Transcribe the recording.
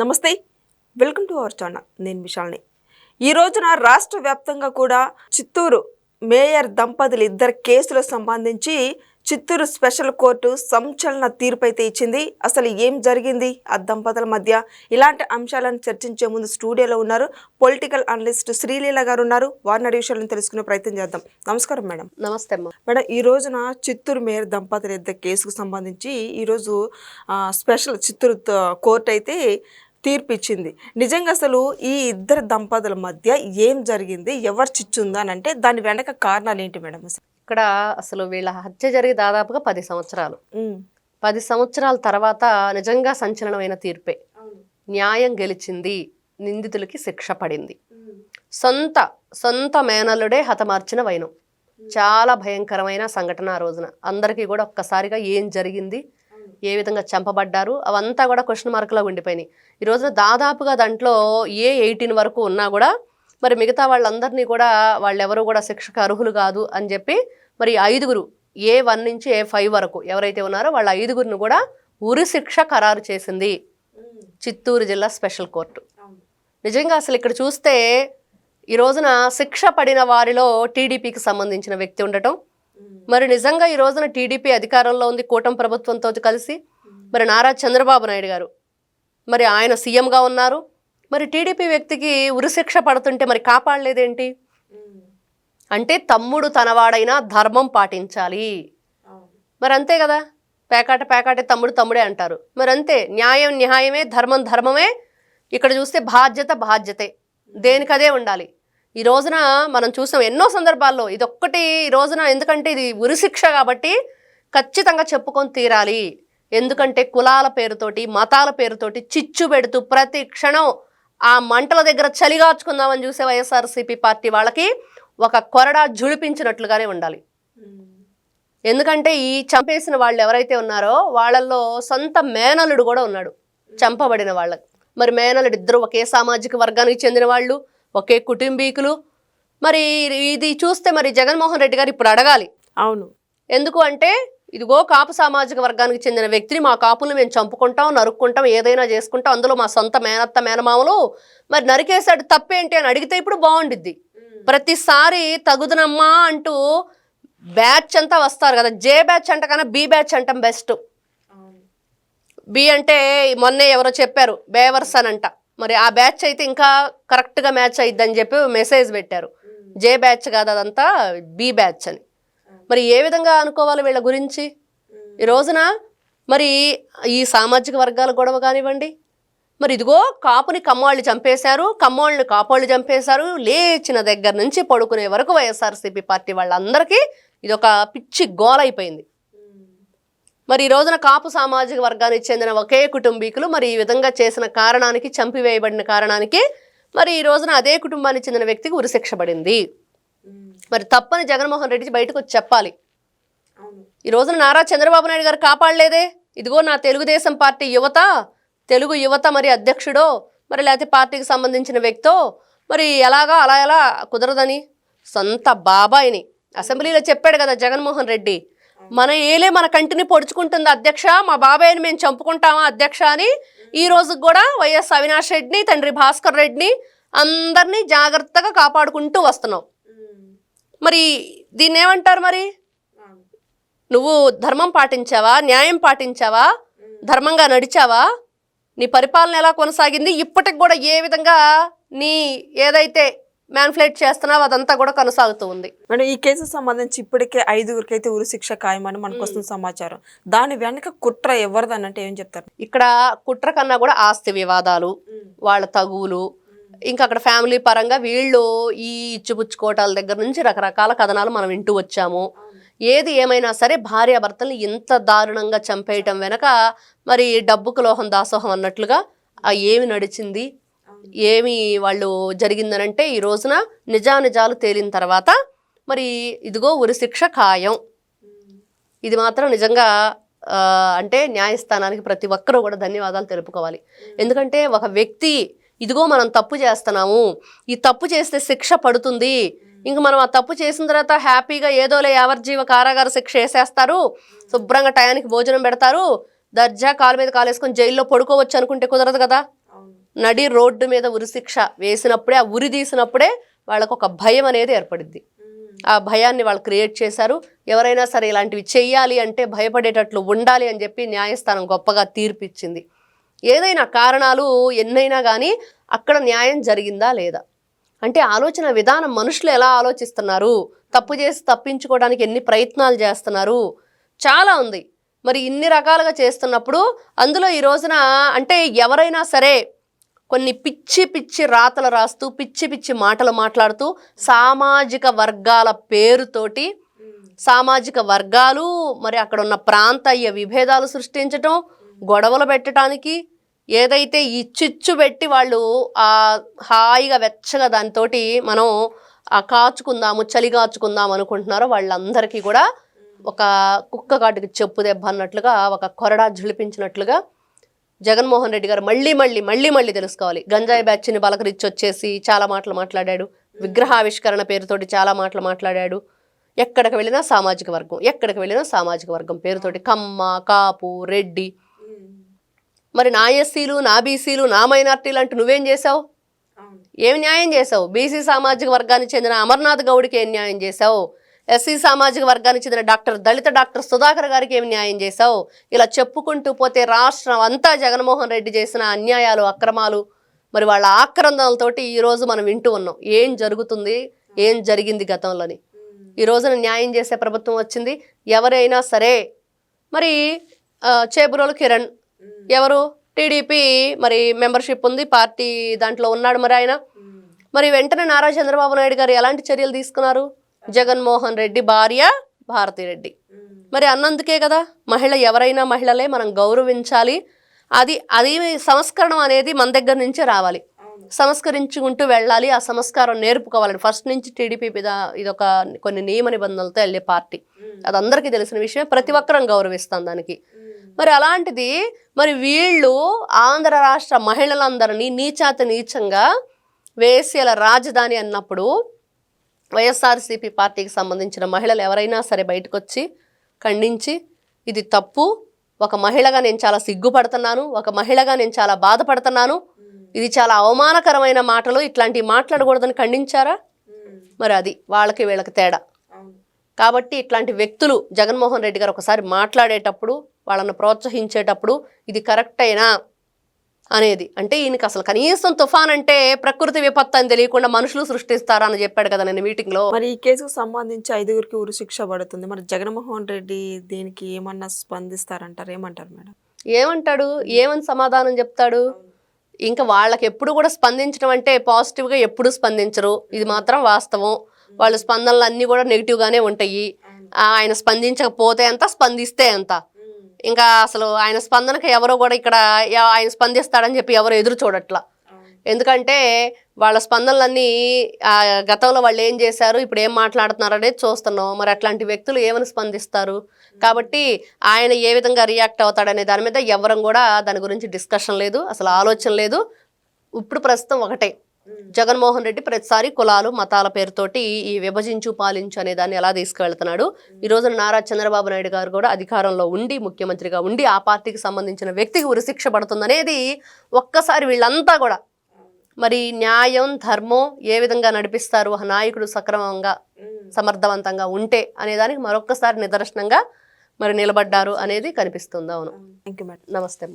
నమస్తే, welcome to our channel. నేను విశాల్ని. ఈ రోజున రాష్ట్ర వ్యాప్తంగా కూడా చిత్తూరు మేయర్ దంపతులు ఇద్దరు కేసులకు సంబంధించి చిత్తూరు స్పెషల్ కోర్టు సంచలన తీర్పు అయితే ఇచ్చింది. అసలు ఏం జరిగింది ఆ దంపతుల మధ్య? ఇలాంటి అంశాలను చర్చించే ముందు స్టూడియోలో ఉన్నారు పొలిటికల్ అనలిస్ట్ శ్రీలీల గారు ఉన్నారు. వారిని అడిగే విషయాలను తెలుసుకునే ప్రయత్నం చేద్దాం. నమస్కారం మేడం. నమస్తే అమ్మా. మేడం, ఈ రోజున చిత్తూరు మేయర్ దంపతుల ఇద్దరు కేసుకు సంబంధించి ఈరోజు స్పెషల్ చిత్తూరు కోర్టు అయితే తీర్పు ఇచ్చింది. నిజంగా అసలు ఈ ఇద్దరు దంపతుల మధ్య ఏం జరిగింది, ఎవరు చిచ్చుందా అని అంటే దాని వెనక కారణాలు ఏంటి మేడం? ఇక్కడ అసలు వీళ్ళ హత్య జరిగి దాదాపుగా 10 సంవత్సరాలు. 10 సంవత్సరాల తర్వాత నిజంగా సంచలనమైన తీర్పే. న్యాయం గెలిచింది, నిందితులకి శిక్ష పడింది. సొంత మేనల్లుడే హతమార్చిన వైనం. చాలా భయంకరమైన సంఘటన ఆ రోజున. అందరికీ కూడా ఒక్కసారిగా ఏం జరిగింది, ఏ విధంగా చంపబడ్డారు, అవంతా కూడా క్వశ్చన్ మార్కులో ఉండిపోయినాయి. ఈ రోజున దాదాపుగా దాంట్లో A18 వరకు ఉన్నా కూడా మరి మిగతా వాళ్ళందరినీ కూడా వాళ్ళెవరూ కూడా శిక్షకు అర్హులు కాదు అని చెప్పి మరి 5గురు A1 నుంచి A5 వరకు ఎవరైతే ఉన్నారో వాళ్ళ 5గురిని కూడా ఉరి శిక్ష ఖరారు చేసింది చిత్తూరు జిల్లా స్పెషల్ కోర్టు. నిజంగా అసలు ఇక్కడ చూస్తే ఈ రోజున శిక్ష పడిన వారిలో టీడీపీకి సంబంధించిన వ్యక్తి ఉండటం, మరి నిజంగా ఈ రోజున టీడీపీ అధికారంలో ఉంది కూటమి ప్రభుత్వంతో కలిసి. మరి నారా చంద్రబాబు నాయుడు గారు మరి ఆయన సీఎంగా ఉన్నారు. మరి టీడీపీ వ్యక్తికి ఉరిశిక్ష పడుతుంటే మరి కాపాడలేదేంటి? అంటే తమ్ముడు తనవాడైనా ధర్మం పాటించాలి. మరి అంతే కదా, పేకాటే తమ్ముడు తమ్ముడే అంటారు. మరి అంతే, న్యాయం న్యాయమే, ధర్మం ధర్మమే. ఇక్కడ చూస్తే బాధ్యతే, దేనికదే ఉండాలి. ఈ రోజున మనం చూసాం ఎన్నో సందర్భాల్లో. ఇదొక్కటి ఈ రోజున, ఎందుకంటే ఇది ఉరిశిక్ష కాబట్టి ఖచ్చితంగా చెప్పుకొని తీరాలి. ఎందుకంటే కులాల పేరుతోటి, మతాల పేరుతోటి చిచ్చు పెడుతూ ప్రతి క్షణం ఆ మంటల దగ్గర చలిగాచుకుందామని చూసే వైఎస్ఆర్సీపీ పార్టీ వాళ్ళకి ఒక కొరడా జుడిపించినట్లుగానే ఉండాలి. ఎందుకంటే ఈ చంపేసిన వాళ్ళు ఎవరైతే ఉన్నారో వాళ్ళల్లో సొంత మేనల్లుడు కూడా ఉన్నాడు చంపబడిన వాళ్ళకి. మరి మేనల్లుడు ఇద్దరు ఒకే సామాజిక వర్గానికి చెందిన వాళ్ళు, ఒకే కుటుంబీకులు. మరి ఇది చూస్తే మరి జగన్మోహన్ రెడ్డి గారు ఇప్పుడు అడగాలి. అవును, ఎందుకు అంటే ఇదిగో కాపు సామాజిక వర్గానికి చెందిన వ్యక్తిని మా కాపులను మేము చంపుకుంటాం, నరుక్కుంటాం, ఏదైనా చేసుకుంటాం, అందులో మా సొంత మేనత్త మేనమామలు మరి నరికేశాడు, తప్పేంటి అని అడిగితే ఇప్పుడు బాగుండిద్ది. ప్రతిసారి తగుదనమ్మా అంటూ బ్యాచ్ అంతా వస్తారు కదా, జే బ్యాచ్ అంట కన్నా బి బ్యాచ్ అంటాం బెస్ట్. బి అంటే మొన్నే ఎవరో చెప్పారు బేవర్స్ అని అంట. మరి ఆ బ్యాచ్ అయితే ఇంకా కరెక్ట్గా మ్యాచ్ అయిద్దని చెప్పి మెసేజ్ పెట్టారు. జే బ్యాచ్ కాదు, అదంతా బి బ్యాచ్ అని. మరి ఏ విధంగా అనుకోవాలి వీళ్ళ గురించి? ఈ రోజున మరి ఈ సామాజిక వర్గాల గొడవ కానివ్వండి, మరి ఇదిగో కాపుని కమ్మవాళ్ళు చంపేశారు, కమ్మవాళ్ళని కాపోళ్ళు చంపేశారు, లేచిన దగ్గర నుంచి పడుకునే వరకు వైఎస్ఆర్సీపీ పార్టీ వాళ్ళందరికీ ఇది ఒక పిచ్చి గోలైపోయింది. మరి ఈ రోజున కాపు సామాజిక వర్గానికి చెందిన ఒకే కుటుంబీకులు మరి ఈ విధంగా చేసిన కారణానికి, చంపివేయబడిన కారణానికి మరి ఈ రోజున అదే కుటుంబానికి చెందిన వ్యక్తికి ఉరిశిక్ష పడింది. మరి తప్పని జగన్మోహన్ రెడ్డి బయటకు వచ్చి చెప్పాలి. ఈ రోజున నారా చంద్రబాబు నాయుడు గారు కాపాడలేదే. ఇదిగో నా తెలుగుదేశం పార్టీ తెలుగు యువత మరి అధ్యక్షుడో మరి లేకపోతే పార్టీకి సంబంధించిన వ్యక్తో మరి అలా కుదరదని సొంత బాబాయిని అసెంబ్లీలో చెప్పాడు కదా జగన్మోహన్ రెడ్డి. మన కంటిని పొడుచుకుంటుంది అధ్యక్ష, మా బాబాయ్ని మేము చంపుకుంటామా అధ్యక్ష అని. ఈ రోజుకి కూడా వైఎస్ అవినాష్ రెడ్డిని, తండ్రి భాస్కర్ రెడ్డిని అందరినీ జాగ్రత్తగా కాపాడుకుంటూ వస్తున్నావు. మరి దీన్ని ఏమంటారు? మరి నువ్వు ధర్మం పాటించావా, న్యాయం పాటించావా, ధర్మంగా నడిచావా? నీ పరిపాలన ఎలా కొనసాగింది? ఇప్పటికి కూడా ఏ విధంగా నీ ఏదైతే మ్యాన్ఫ్లేట్ చేస్తున్నావు అదంతా కూడా కొనసాగుతూ ఉంది. మేడం, ఈ కేసుకు సంబంధించి ఇప్పటికే 5గురికి అయితే ఉరి శిక్ష ఖాయమని మనకు వస్తున్న సమాచారం. దాని వెనక కుట్ర ఎవరిదని అంటే ఏం చెప్తారు? ఇక్కడ కుట్ర కన్నా కూడా ఆస్తి వివాదాలు, వాళ్ళ తగువులు, ఇంకా అక్కడ ఫ్యామిలీ పరంగా వీళ్ళు ఈ ఇచ్చిపుచ్చుకోవటాల దగ్గర నుంచి రకరకాల కథనాలు మనం వింటూ వచ్చాము. ఏది ఏమైనా సరే భార్యాభర్తల్ని ఇంత దారుణంగా చంపేయటం వెనక మరి డబ్బుకు లోహం దాసోహం అన్నట్లుగా ఏమి నడిచింది, ఏమి వాళ్ళు జరిగిందనంటే ఈ రోజున నిజానిజాలు తేలిన తర్వాత మరి ఇదిగో ఉరిశిక్ష ఖాయం. ఇది మాత్రం నిజంగా అంటే న్యాయస్థానానికి ప్రతి ఒక్కరూ కూడా ధన్యవాదాలు తెలుపుకోవాలి. ఎందుకంటే ఒక వ్యక్తి ఇదిగో మనం తప్పు చేస్తున్నాము, ఈ తప్పు చేస్తే శిక్ష పడుతుంది, ఇంక మనం ఆ తప్పు చేసిన తర్వాత హ్యాపీగా ఏదోలే యావజ్జీవ కారాగార శిక్ష వేసేస్తారు, శుభ్రంగా టయానికి భోజనం పెడతారు, దర్జా కాలు మీద కాలేసుకొని జైల్లో పడుకోవచ్చు అనుకుంటే కుదరదు కదా. నడి రోడ్డు మీద ఉరిశిక్ష వేసినప్పుడే, ఆ ఉరి తీసినప్పుడే వాళ్ళకు ఒక భయం అనేది ఏర్పడిద్ది. ఆ భయాన్ని వాళ్ళు క్రియేట్ చేశారు. ఎవరైనా సరే ఇలాంటివి చెయ్యాలి అంటే భయపడేటట్లు ఉండాలి అని చెప్పి న్యాయస్థానం గొప్పగా తీర్పిచ్చింది. ఏదైనా కారణాలు ఎన్నైనా కానీ అక్కడ న్యాయం జరిగిందా లేదా అంటే ఆలోచన విధానం, మనుషులు ఎలా ఆలోచిస్తున్నారు, తప్పు చేసి తప్పించుకోవడానికి ఎన్ని ప్రయత్నాలు చేస్తున్నారు, చాలా ఉంది. మరి ఇన్ని రకాలుగా చేస్తున్నప్పుడు అందులో ఈ రోజున అంటే ఎవరైనా సరే కొన్ని పిచ్చి పిచ్చి రాతలు రాస్తూ పిచ్చి పిచ్చి మాటలు మాట్లాడుతూ సామాజిక వర్గాల పేరుతోటి సామాజిక వర్గాలు మరి అక్కడ ఉన్న ప్రాంతీయ విభేదాలు సృష్టించటం, గొడవలు పెట్టడానికి ఏదైతే ఈ చిచ్చు పెట్టి వాళ్ళు హాయిగా వెచ్చగా దానితోటి మనం కాచుకుందాము, చలి కాచుకుందాం అనుకుంటున్నారో వాళ్ళందరికీ కూడా ఒక కుక్క కాటుకి చెప్పు దెబ్బ అన్నట్లుగా, ఒక కొరడా ఝుళిపించినట్లుగా జగన్మోహన్ రెడ్డి గారు మళ్ళీ తెలుసుకోవాలి. గంజాయి బ్యాచ్ని బలకరించి వచ్చేసి చాలా మాటలు మాట్లాడాడు. విగ్రహావిష్కరణ పేరుతోటి చాలా మాటలు మాట్లాడాడు. ఎక్కడికి వెళ్ళినా సామాజిక వర్గం పేరుతోటి కమ్మ, కాపు, రెడ్డి, మరి నా ఎస్సీలు, నా బీసీలు, నా మైనార్టీలు అంటూ నువ్వేం చేసావు? ఏం న్యాయం చేసావు? బీసీ సామాజిక వర్గానికి చెందిన అమర్నాథ్ గౌడ్కి ఏం న్యాయం చేసావు? ఎస్సీ సామాజిక వర్గానికి చెందిన దళిత డాక్టర్ సుధాకర్ గారికి ఏమి న్యాయం చేశావు? ఇలా చెప్పుకుంటూ పోతే రాష్ట్రం అంతా జగన్మోహన్ రెడ్డి చేసిన అన్యాయాలు, అక్రమాలు, మరి వాళ్ళ ఆక్రందనలతోటి ఈరోజు మనం వింటూ ఉన్నాం. ఏం జరుగుతుంది, ఏం జరిగింది గతంలోని. ఈ రోజున న్యాయం చేసే ప్రభుత్వం వచ్చింది. ఎవరైనా సరే మరి చేబురోలు కిరణ్ ఎవరు టీడీపీ మరి మెంబర్షిప్ ఉంది, పార్టీ దాంట్లో ఉన్నాడు. మరి ఆయన మరి వెంటనే నారా చంద్రబాబు నాయుడు గారు ఎలాంటి చర్యలు తీసుకున్నారు? జగన్మోహన్ రెడ్డి భార్య భారతిరెడ్డి మరి అన్నందుకే కదా మహిళ ఎవరైనా మహిళలే, మనం గౌరవించాలి. అది సంస్కరణం అనేది మన దగ్గర నుంచే రావాలి. సంస్కరించుకుంటూ వెళ్ళాలి. ఆ సంస్కారం నేర్పుకోవాలని ఫస్ట్ నుంచి టీడీపీ ఇదొక కొన్ని నియమ నిబంధనలతో వెళ్ళే పార్టీ. అది అందరికీ తెలిసిన విషయం, ప్రతి ఒక్కరం గౌరవిస్తాం దానికి. మరి అలాంటిది మరి వీళ్ళు ఆంధ్ర రాష్ట్ర మహిళలందరినీ నీచంగా వేశ్యల రాజధాని అన్నప్పుడు వైఎస్ఆర్సీపీ పార్టీకి సంబంధించిన మహిళలు ఎవరైనా సరే బయటకు వచ్చి ఖండించి ఇది తప్పు, ఒక మహిళగా నేను చాలా సిగ్గుపడుతున్నాను, ఒక మహిళగా నేను చాలా బాధపడుతున్నాను, ఇది చాలా అవమానకరమైన మాటలు, ఇట్లాంటివి మాట్లాడకూడదని ఖండించారా? మరి అది వాళ్ళకి వీళ్ళకి తేడా. కాబట్టి ఇట్లాంటి వ్యక్తులు జగన్మోహన్ రెడ్డి గారు ఒకసారి మాట్లాడేటప్పుడు, వాళ్ళని ప్రోత్సహించేటప్పుడు ఇది కరెక్ట్ అయినా అనేది అంటే ఈయనకి అసలు కనీసం తుఫాన్ అంటే ప్రకృతి విపత్తు అని తెలియకుండా మనుషులు సృష్టిస్తారా అని చెప్పాడు కదా నేను మీటింగ్ లో. మరి ఈ కేసుకు సంబంధించి 5గురికి ఉరి శిక్ష పడుతుంది. మరి జగన్మోహన్ రెడ్డి దీనికి ఏమన్నా స్పందిస్తారంటారు? ఏమంటారు మేడం? ఏమంటాడు? ఏమని సమాధానం చెప్తాడు? ఇంకా వాళ్ళకి ఎప్పుడు కూడా స్పందించడం అంటే పాజిటివ్గా ఎప్పుడు స్పందించరు, ఇది మాత్రం వాస్తవం. వాళ్ళ స్పందనలు అన్నీ కూడా నెగిటివ్గానే ఉంటాయి. ఆయన స్పందించకపోతే ఎంత, స్పందిస్తే ఎంత. ఇంకా అసలు ఆయన స్పందనకి ఎవరో కూడా ఇక్కడ ఆయన స్పందిస్తాడని చెప్పి ఎవరు ఎదురు చూడట్లా. ఎందుకంటే వాళ్ళ స్పందనలన్నీ గతంలో వాళ్ళు ఏం చేశారు, ఇప్పుడు ఏం మాట్లాడుతున్నారు అనేది చూస్తున్నాం. మరి అట్లాంటి వ్యక్తులు ఏమని స్పందిస్తారు? కాబట్టి ఆయన ఏ విధంగా రియాక్ట్ అవుతాడనే దాని మీద ఎవరం కూడా దాని గురించి డిస్కషన్ లేదు, అసలు ఆలోచన లేదు. ఇప్పుడు ప్రస్తుతం ఒకటే, జగన్మోహన్ రెడ్డి ప్రతిసారి కులాలు మతాల పేరుతోటి ఈ విభజించు పాలించు అనే దాన్ని ఎలా తీసుకువెళ్తున్నాడు. ఈ రోజున నారా చంద్రబాబు నాయుడు గారు కూడా అధికారంలో ఉండి, ముఖ్యమంత్రిగా ఉండి, ఆ పార్టీకి సంబంధించిన వ్యక్తికి ఉరిశిక్ష పడుతుంది అనేది ఒక్కసారి వీళ్ళంతా కూడా మరి న్యాయం ధర్మం ఏ విధంగా నడిపిస్తారు, ఆ నాయకుడు సక్రమంగా సమర్థవంతంగా ఉంటే అనేదానికి మరొక్కసారి నిదర్శనంగా మరి నిలబడ్డారు అనేది కనిపిస్తుంది. అవును. Thank you madam. నమస్తే.